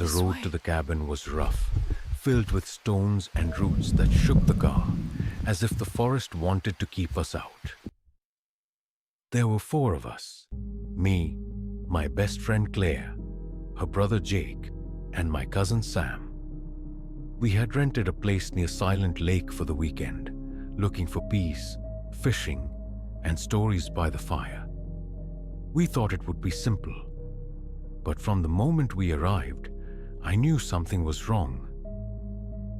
The This road way. to the cabin was rough, filled with stones and roots that shook the car, as if the forest wanted to keep us out. There were four of us: me, my best friend Claire, her brother Jake, and my cousin Sam. We had rented a place near Silent Lake for the weekend, looking for peace, fishing, and stories by the fire. We thought it would be simple, but from the moment we arrived, I knew something was wrong.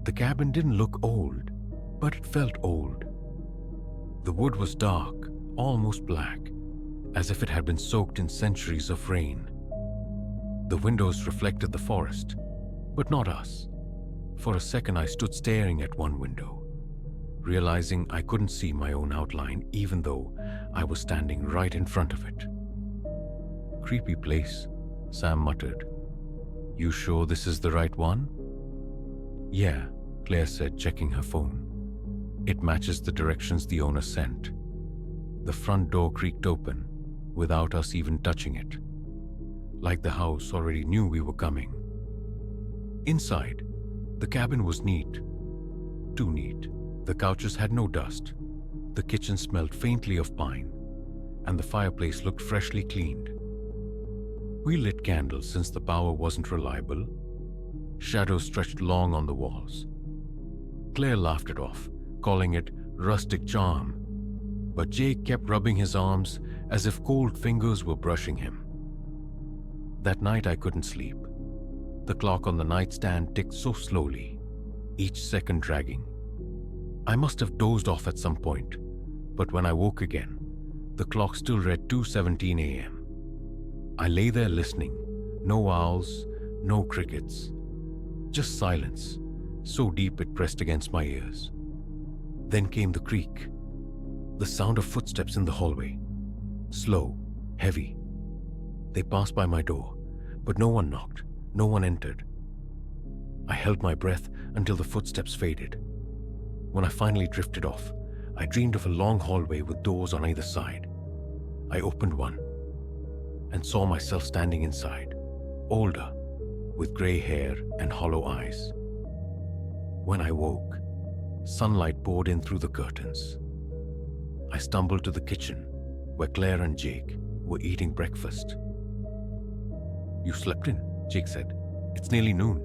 The cabin didn't look old, but it felt old. The wood was dark, almost black, as if it had been soaked in centuries of rain. The windows reflected the forest, but not us. For a second I stood staring at one window, realizing I couldn't see my own outline even though I was standing right in front of it. "Creepy place," Sam muttered. "You sure this is the right one?" "Yeah," Claire said, checking her phone. "It matches the directions the owner sent." The front door creaked open, without us even touching it, like the house already knew we were coming. Inside, the cabin was neat. Too neat. The couches had no dust. The kitchen smelled faintly of pine, and the fireplace looked freshly cleaned. We lit candles since the power wasn't reliable. Shadows stretched long on the walls. Claire laughed it off, calling it rustic charm, but Jake kept rubbing his arms as if cold fingers were brushing him. That night I couldn't sleep. The clock on the nightstand ticked so slowly, each second dragging. I must have dozed off at some point, but when I woke again, the clock still read 2:17 a.m. I lay there listening. No owls, no crickets. Just silence, so deep it pressed against my ears. Then came the creak. The sound of footsteps in the hallway. Slow, heavy. They passed by my door, but no one knocked, no one entered. I held my breath until the footsteps faded. When I finally drifted off, I dreamed of a long hallway with doors on either side. I opened one and saw myself standing inside, older, with gray hair and hollow eyes. When I woke, sunlight poured in through the curtains. I stumbled to the kitchen, where Claire and Jake were eating breakfast. "You slept in," Jake said. "It's nearly noon."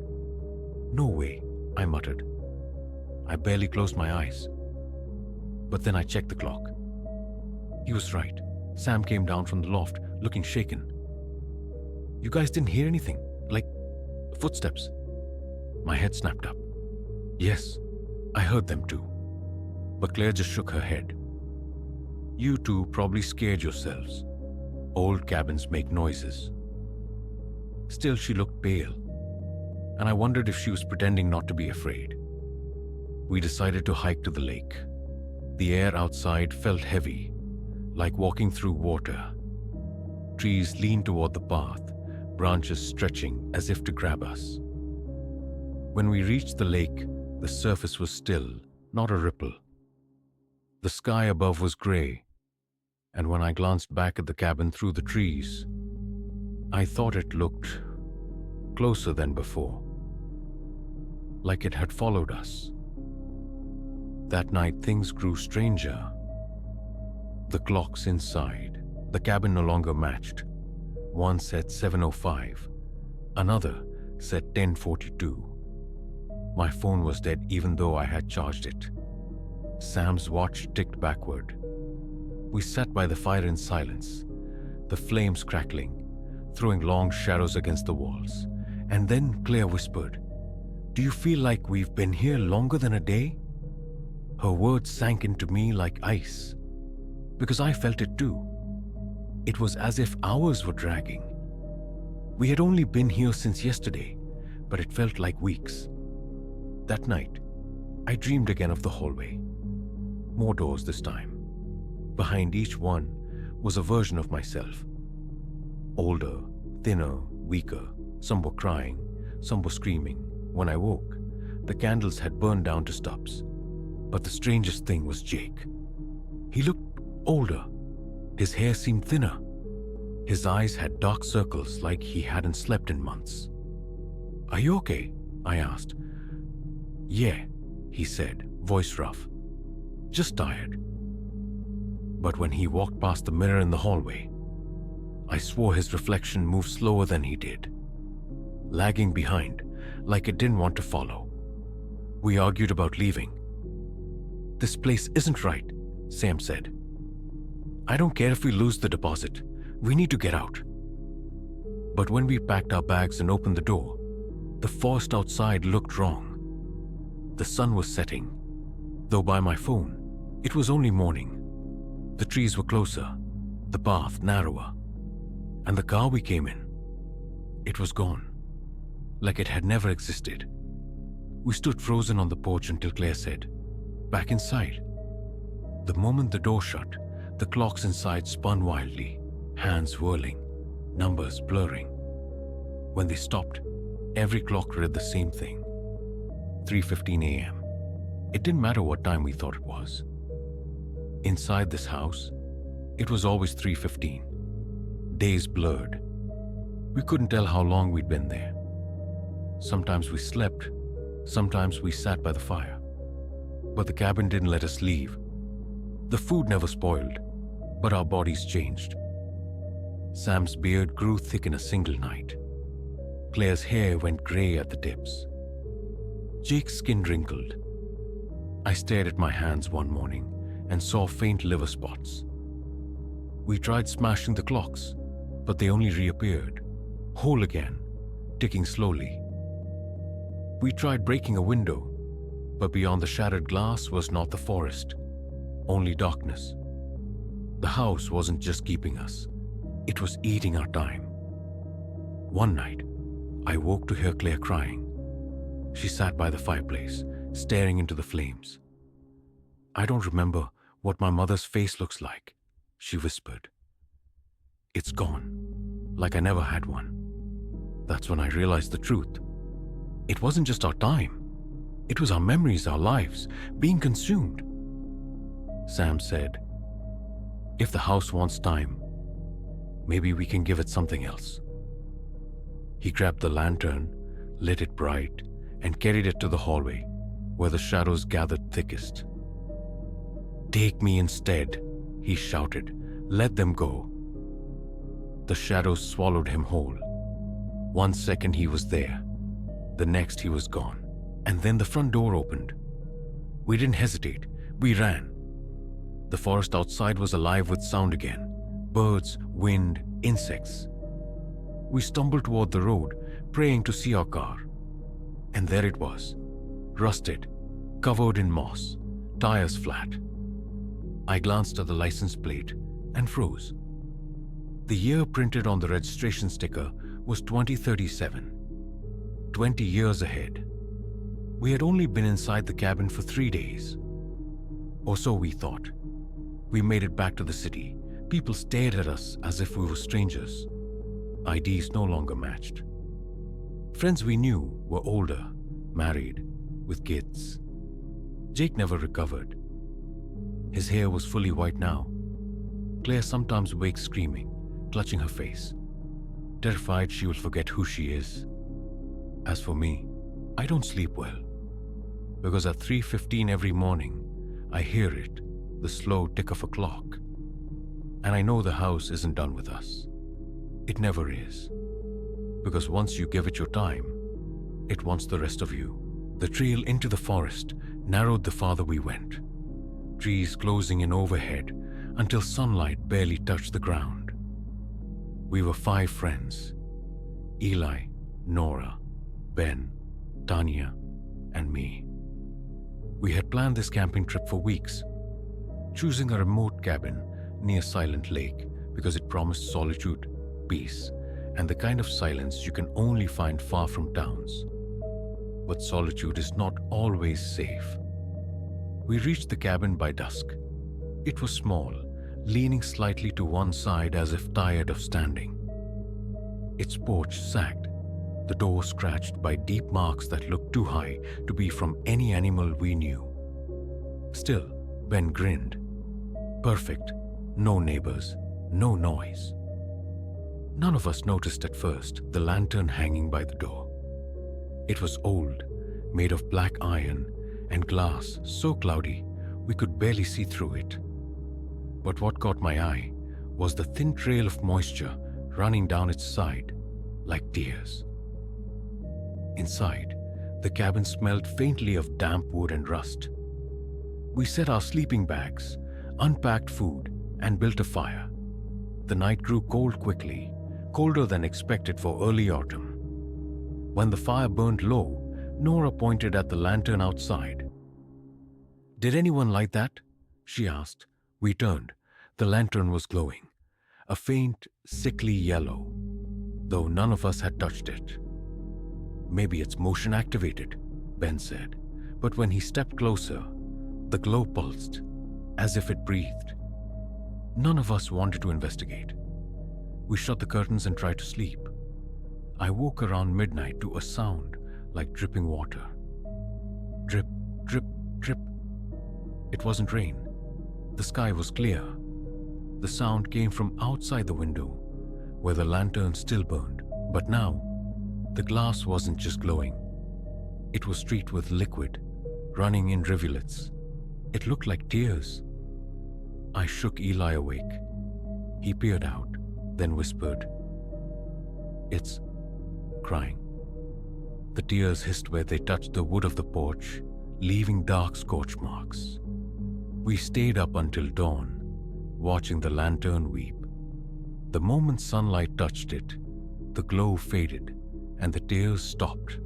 "No way," I muttered. I barely closed my eyes. But then I checked the clock. He was right. Sam came down from the loft, looking shaken. "You guys didn't hear anything? Like footsteps?" My head snapped up. "Yes, I heard them too." But Claire just shook her head. "You two probably scared yourselves. Old cabins make noises." Still, she looked pale, and I wondered if she was pretending not to be afraid. We decided to hike to the lake. The air outside felt heavy, like walking through water. Trees leaned toward the path, branches stretching as if to grab us. When we reached the lake, the surface was still, not a ripple. The sky above was gray, and when I glanced back at the cabin through the trees, I thought it looked closer than before, like it had followed us. That night, things grew stranger. The clocks inside the cabin no longer matched. One said 7:05, another said 10:42. My phone was dead even though I had charged it. Sam's watch ticked backward. We sat by the fire in silence, the flames crackling, throwing long shadows against the walls. And then Claire whispered, "Do you feel like we've been here longer than a day?" Her words sank into me like ice, because I felt it too. It was as if hours were dragging. We had only been here since yesterday, but it felt like weeks. That night, I dreamed again of the hallway. More doors this time. Behind each one was a version of myself. Older, thinner, weaker. Some were crying, some were screaming. When I woke, the candles had burned down to stubs. But the strangest thing was Jake. He looked older. His hair seemed thinner. His eyes had dark circles like he hadn't slept in months. "Are you okay?" I asked. "Yeah," he said, voice rough. "Just tired." But when he walked past the mirror in the hallway, I swore his reflection moved slower than he did, lagging behind like it didn't want to follow. We argued about leaving. "This place isn't right," Sam said. "I don't care if we lose the deposit. We need to get out." But when we packed our bags and opened the door, the forest outside looked wrong. The sun was setting, though by my phone, it was only morning. The trees were closer, the path narrower, and the car we came in, it was gone, like it had never existed. We stood frozen on the porch until Claire said, "Back inside." The moment the door shut, the clocks inside spun wildly, hands whirling, numbers blurring. When they stopped, every clock read the same thing: 3:15 a.m. It didn't matter what time we thought it was. Inside this house, it was always 3:15. Days blurred. We couldn't tell how long we'd been there. Sometimes we slept, sometimes we sat by the fire. But the cabin didn't let us leave. The food never spoiled, but our bodies changed. Sam's beard grew thick in a single night. Claire's hair went gray at the tips. Jake's skin wrinkled. I stared at my hands one morning and saw faint liver spots. We tried smashing the clocks, but they only reappeared, whole again, ticking slowly. We tried breaking a window, but beyond the shattered glass was not the forest, only darkness. The house wasn't just keeping us, it was eating our time. One night, I woke to hear Claire crying. She sat by the fireplace, staring into the flames. "I don't remember what my mother's face looks like," she whispered. "It's gone, like I never had one." That's when I realized the truth. It wasn't just our time. It was our memories, our lives, being consumed. Sam said, "If the house wants time, maybe we can give it something else." He grabbed the lantern, lit it bright, and carried it to the hallway, where the shadows gathered thickest. "Take me instead," he shouted. "Let them go." The shadows swallowed him whole. 1 second he was there, the next he was gone, and then the front door opened. We didn't hesitate, we ran. The forest outside was alive with sound again, birds, wind, insects. We stumbled toward the road, praying to see our car. And there it was, rusted, covered in moss, tires flat. I glanced at the license plate and froze. The year printed on the registration sticker was 2037. 20 years ahead. We had only been inside the cabin for 3 days. Or so we thought. We made it back to the city. People stared at us as if we were strangers. IDs no longer matched. Friends we knew were older, married, with kids. Jake never recovered. His hair was fully white now. Claire sometimes wakes screaming, clutching her face, terrified she will forget who she is. As for me, I don't sleep well, because at 3:15 every morning, I hear it, the slow tick of a clock, and I know the house isn't done with us. It never is, because once you give it your time, it wants the rest of you. The trail into the forest narrowed the farther we went, trees closing in overhead until sunlight barely touched the ground. We were 5 friends: Eli, Nora, Ben, Tanya, and me. We had planned this camping trip for weeks, choosing a remote cabin near Silent Lake because it promised solitude, peace, and the kind of silence you can only find far from towns. But solitude is not always safe. We reached the cabin by dusk. It was small, leaning slightly to one side as if tired of standing. Its porch sagged, the door scratched by deep marks that looked too high to be from any animal we knew. Still, Ben grinned. Perfect. No neighbors, no noise. None of us noticed at first the lantern hanging by the door. It was old, made of black iron and glass so cloudy we could barely see through it. But what caught my eye was the thin trail of moisture running down its side like tears. Inside, the cabin smelled faintly of damp wood and rust. We set our sleeping bags, unpacked food, and built a fire. The night grew cold quickly, colder than expected for early autumn. When the fire burned low, Nora pointed at the lantern outside. "Did anyone light that?" she asked. We turned. The lantern was glowing, a faint, sickly yellow, though none of us had touched it. "Maybe it's motion activated," Ben said, but when he stepped closer, the glow pulsed, as if it breathed. None of us wanted to investigate. We shut the curtains and tried to sleep. I woke around midnight to a sound like dripping water. Drip, drip, drip. It wasn't rain. The sky was clear. The sound came from outside the window, where the lantern still burned. But now, the glass wasn't just glowing. It was streaked with liquid, running in rivulets. It looked like tears. I shook Eli awake. He peered out, then whispered, "It's crying." The tears hissed where they touched the wood of the porch, leaving dark scorch marks. We stayed up until dawn, watching the lantern weep. The moment sunlight touched it, the glow faded and the tears stopped,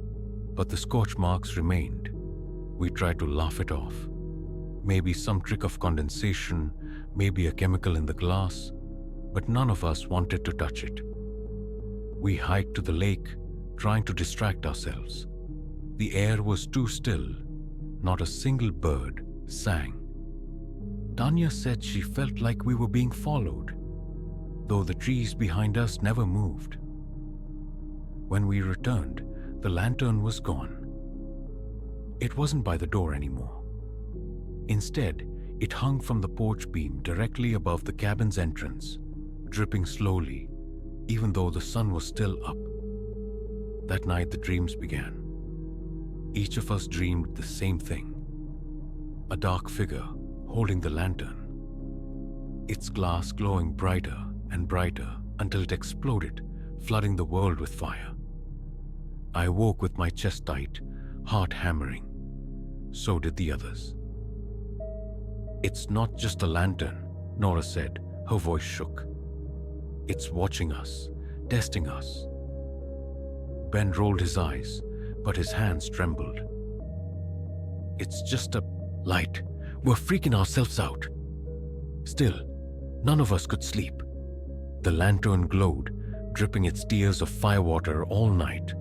but the scorch marks remained. We tried to laugh it off. Maybe some trick of condensation, maybe a chemical in the glass, but none of us wanted to touch it. We hiked to the lake, trying to distract ourselves. The air was too still. Not a single bird sang. Tanya said she felt like we were being followed, though the trees behind us never moved. When we returned, the lantern was gone. It wasn't by the door anymore. Instead, it hung from the porch beam directly above the cabin's entrance, dripping slowly, even though the sun was still up. That night the dreams began. Each of us dreamed the same thing. A dark figure holding the lantern. Its glass glowing brighter and brighter until it exploded, flooding the world with fire. I woke with my chest tight, heart hammering. So did the others. "It's not just a lantern," Nora said, her voice shook. "It's watching us, testing us." Ben rolled his eyes, but his hands trembled. "It's just a light. We're freaking ourselves out." Still, none of us could sleep. The lantern glowed, dripping its tears of firewater all night.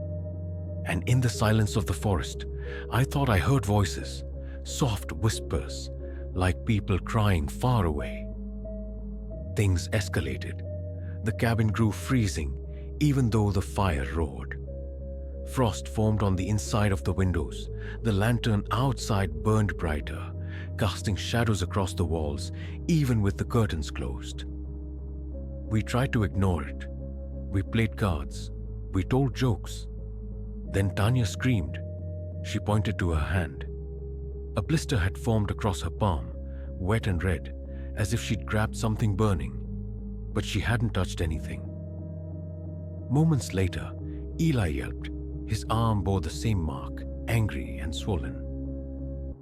And in the silence of the forest, I thought I heard voices, soft whispers, like people crying far away. Things escalated. The cabin grew freezing, even though the fire roared. Frost formed on the inside of the windows. The lantern outside burned brighter, casting shadows across the walls, even with the curtains closed. We tried to ignore it. We played cards. We told jokes. Then Tanya screamed. She pointed to her hand. A blister had formed across her palm, wet and red, as if she'd grabbed something burning, but she hadn't touched anything. Moments later, Eli yelped. His arm bore the same mark, angry and swollen.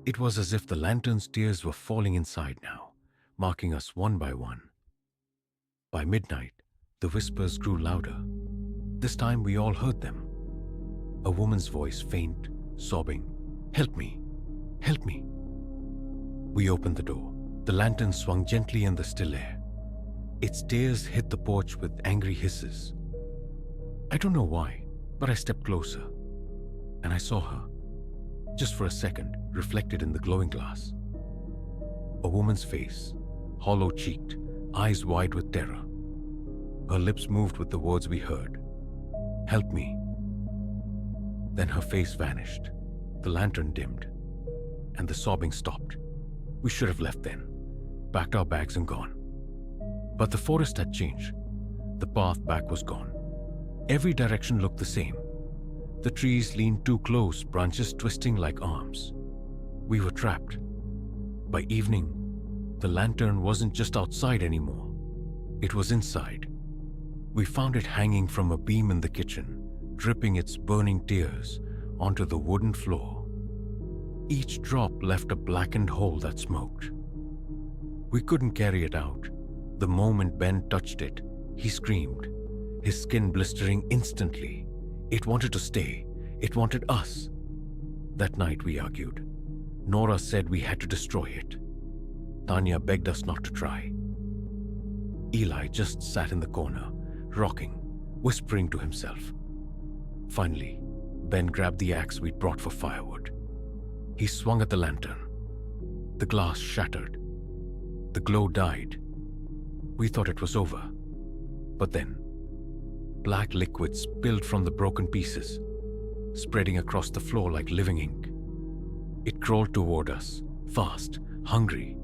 It was as if the lantern's tears were falling inside now, marking us one by one. By midnight, the whispers grew louder. This time we all heard them. A woman's voice, faint, sobbing, "Help me! Help me!" We opened the door. The lantern swung gently in the still air. Its tears hit the porch with angry hisses. I don't know why, but I stepped closer, and I saw her, just for a second, reflected in the glowing glass. A woman's face, hollow-cheeked, eyes wide with terror. Her lips moved with the words we heard. "Help me." Then her face vanished. The lantern dimmed, and the sobbing stopped. We should have left then, packed our bags and gone. But the forest had changed. The path back was gone. Every direction looked the same. The trees leaned too close, branches twisting like arms. We were trapped. By evening, the lantern wasn't just outside anymore. It was inside. We found it hanging from a beam in the kitchen, dripping its burning tears onto the wooden floor. Each drop left a blackened hole that smoked. We couldn't carry it out. The moment Ben touched it, he screamed, his skin blistering instantly. It wanted to stay. It wanted us. That night we argued. Nora said we had to destroy it. Tanya begged us not to try. Eli just sat in the corner, rocking, whispering to himself. Finally, Ben grabbed the axe we'd brought for firewood. He swung at the lantern. The glass shattered. The glow died. We thought it was over. But then, black liquid spilled from the broken pieces, spreading across the floor like living ink. It crawled toward us, fast, hungry.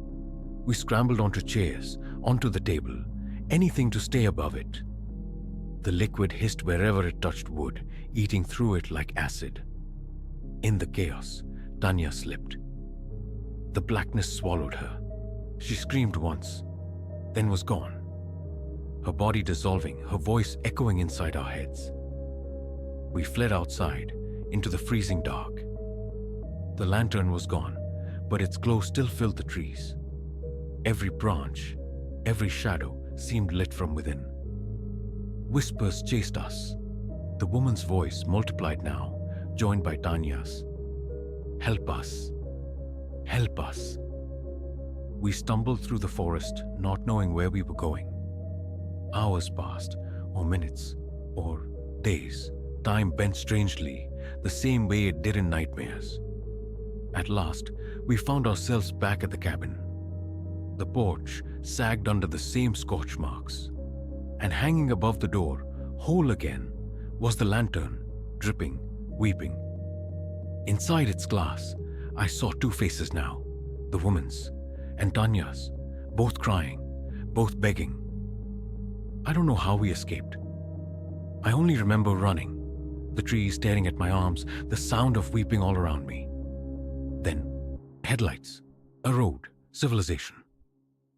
We scrambled onto chairs, onto the table, anything to stay above it. The liquid hissed wherever it touched wood, eating through it like acid. In the chaos, Tanya slipped. The blackness swallowed her. She screamed once, then was gone. Her body dissolving, her voice echoing inside our heads. We fled outside, into the freezing dark. The lantern was gone, but its glow still filled the trees. Every branch, every shadow seemed lit from within. Whispers chased us. The woman's voice multiplied now, joined by Tanya's. Help us. Help us. We stumbled through the forest, not knowing where we were going. Hours passed, or minutes, or days. Time bent strangely, the same way it did in nightmares. At last, we found ourselves back at the cabin. The porch sagged under the same scorch marks. And hanging above the door, whole again, was the lantern, dripping, weeping. Inside its glass, I saw two faces now, the woman's and Tanya's, both crying, both begging. I don't know how we escaped. I only remember running, the trees tearing at my arms, the sound of weeping all around me. Then, headlights, a road, civilization.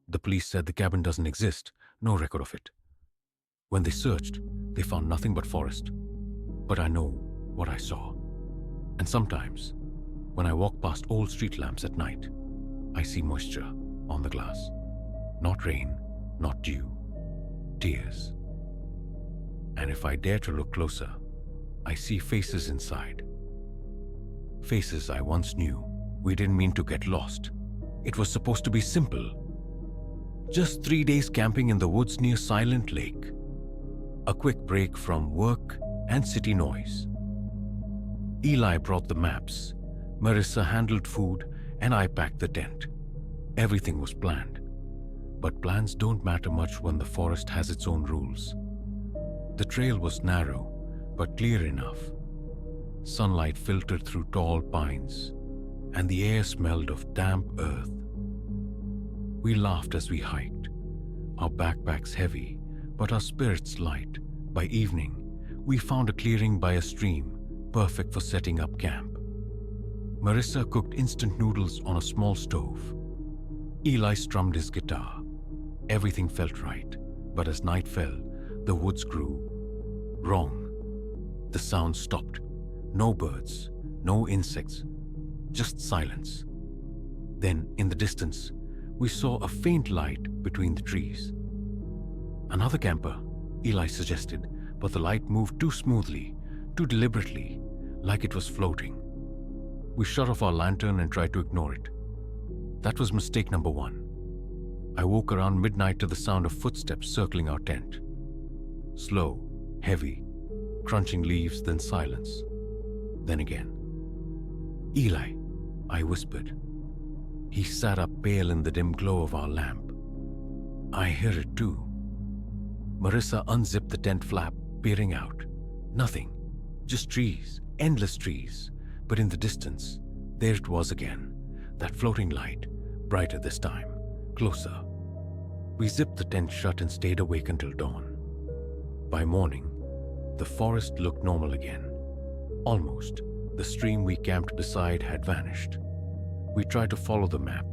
The police said the cabin doesn't exist, no record of it. When they searched, they found nothing but forest. But I know what I saw. And sometimes, when I walk past old street lamps at night, I see moisture on the glass. Not rain, not dew, tears. And if I dare to look closer, I see faces inside. Faces I once knew. We didn't mean to get lost. It was supposed to be simple. Just 3 days camping in the woods near Silent Lake. A quick break from work and city noise. Eli brought the maps. Marissa handled food and I packed the tent. Everything was planned. But plans don't matter much when the forest has its own rules. The trail was narrow, but clear enough. Sunlight filtered through tall pines, and the air smelled of damp earth. We laughed as we hiked, our backpacks heavy, but our spirits light. By evening, we found a clearing by a stream, perfect for setting up camp. Marissa cooked instant noodles on a small stove. Eli strummed his guitar. Everything felt right, but as night fell, the woods grew wrong. The sound stopped. No birds, no insects, just silence. Then, in the distance, we saw a faint light between the trees. Another camper, Eli suggested, but the light moved too smoothly, too deliberately, like it was floating. We shut off our lantern and tried to ignore it. That was mistake number one. I woke around midnight to the sound of footsteps circling our tent. Slow, heavy, crunching leaves, then silence. Then again. Eli, I whispered. He sat up pale in the dim glow of our lamp. I hear it too. Marissa unzipped the tent flap, peering out. Nothing, just trees, endless trees. But in the distance, there it was again, that floating light, brighter this time, closer. We zipped the tent shut and stayed awake until dawn. By morning, the forest looked normal again. Almost. The stream we camped beside had vanished. We tried to follow the map,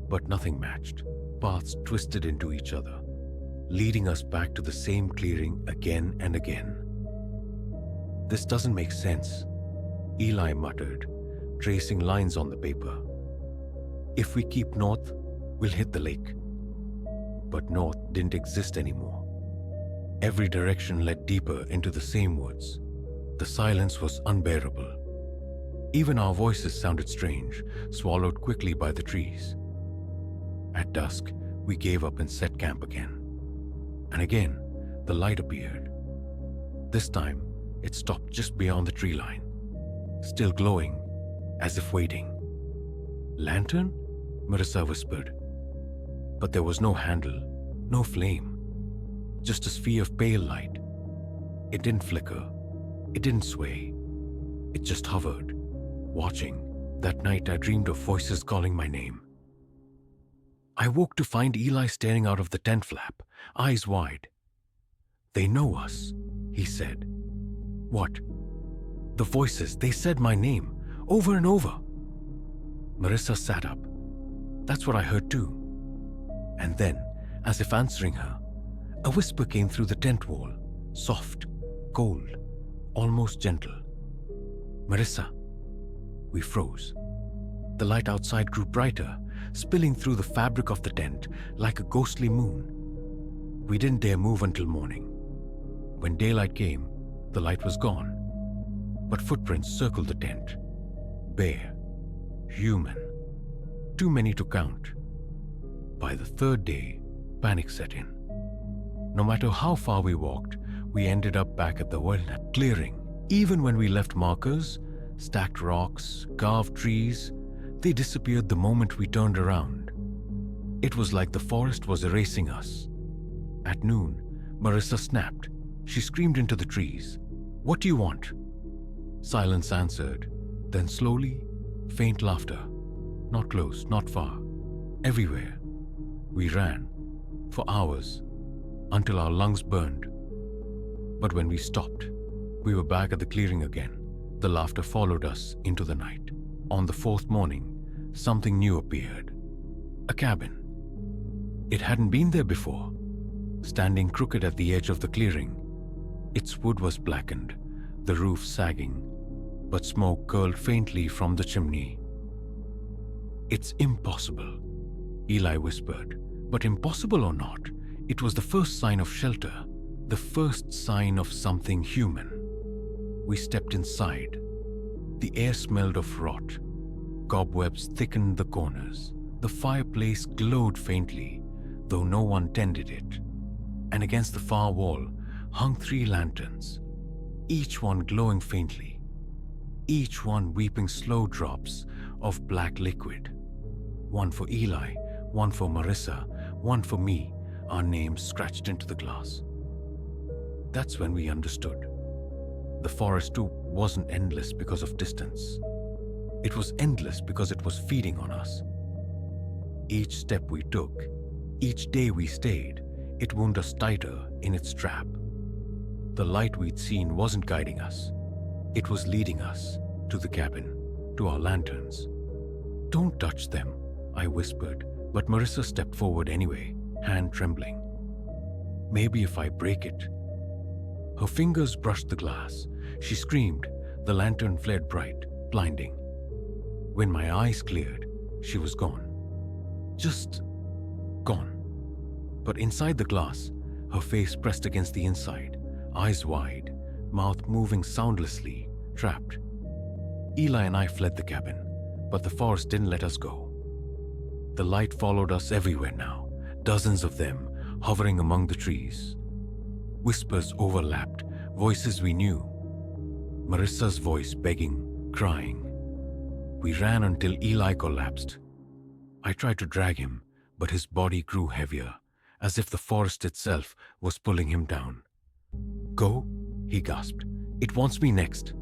but nothing matched. Paths twisted into each other, leading us back to the same clearing again and again. "This doesn't make sense," Eli muttered, tracing lines on the paper. "If we keep north, we'll hit the lake." But north didn't exist anymore. Every direction led deeper into the same woods. The silence was unbearable. Even our voices sounded strange, swallowed quickly by the trees. At dusk, we gave up and set camp again. And again, the light appeared. This time, it stopped just beyond the tree line, still glowing, as if waiting. "Lantern?" Marissa whispered. But there was no handle, no flame, just a sphere of pale light. It didn't flicker, it didn't sway, it just hovered, watching. That night I dreamed of voices calling my name. I woke to find Eli staring out of the tent flap, eyes wide. "They know us," he said. "What?" "The voices, they said my name, over and over." Marissa sat up. "That's what I heard too." And then, as if answering her, a whisper came through the tent wall, soft, cold, almost gentle. "Marissa." We froze. The light outside grew brighter, spilling through the fabric of the tent like a ghostly moon. We didn't dare move until morning. When daylight came, the light was gone, but footprints circled the tent. Bare, human, too many to count. By the third day, panic set in. No matter how far we walked, we ended up back at the wilderness clearing. Even when we left markers, stacked rocks, carved trees, they disappeared the moment we turned around. It was like the forest was erasing us. At noon, Marissa snapped. She screamed into the trees. "What do you want?" Silence answered. Then slowly, faint laughter. Not close, not far. Everywhere. We ran. For hours. Until our lungs burned. But when we stopped, we were back at the clearing again. The laughter followed us into the night. On the fourth morning, something new appeared. A cabin. It hadn't been there before. Standing crooked at the edge of the clearing. Its wood was blackened, the roof sagging, but smoke curled faintly from the chimney. "It's impossible," Eli whispered. But impossible or not, it was the first sign of shelter, the first sign of something human. We stepped inside. The air smelled of rot. Cobwebs thickened the corners. The fireplace glowed faintly, though no one tended it. And against the far wall hung 3 lanterns, each one glowing faintly, each one weeping slow drops of black liquid. One for Eli, one for Marissa, one for me, our names scratched into the glass. That's when we understood. The forest too wasn't endless because of distance. It was endless because it was feeding on us. Each step we took, each day we stayed, it wound us tighter in its trap. The light we'd seen wasn't guiding us. It was leading us to the cabin, to our lanterns. "Don't touch them," I whispered, but Marissa stepped forward anyway, hand trembling. "Maybe if I break it." Her fingers brushed the glass. She screamed. The lantern flared bright, blinding. When my eyes cleared, she was gone. Just gone. But inside the glass, her face pressed against the inside, eyes wide, mouth moving soundlessly, trapped. Eli and I fled the cabin, but the forest didn't let us go. The light followed us everywhere now, dozens of them hovering among the trees. Whispers overlapped, voices we knew. Marissa's voice begging, crying. We ran until Eli collapsed. I tried to drag him, but his body grew heavier, as if the forest itself was pulling him down. "Go?" he gasped. "It wants me next."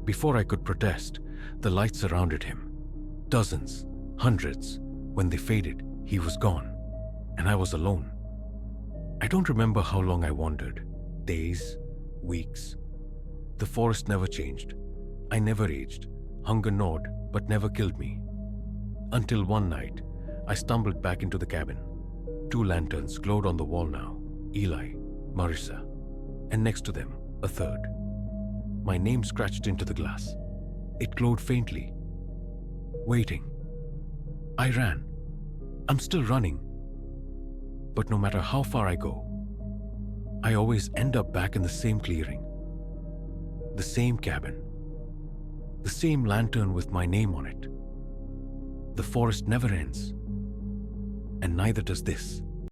Before I could protest, the lights surrounded him. Dozens, hundreds. When they faded, he was gone, and I was alone. I don't remember how long I wandered. Days, weeks. The forest never changed. I never aged. Hunger gnawed, but never killed me. Until one night, I stumbled back into the cabin. 2 lanterns glowed on the wall now. Eli, Marissa, and next to them, a third. My name scratched into the glass. It glowed faintly. Waiting. I ran. I'm still running. But no matter how far I go, I always end up back in the same clearing. The same cabin. The same lantern with my name on it. The forest never ends. And neither does this.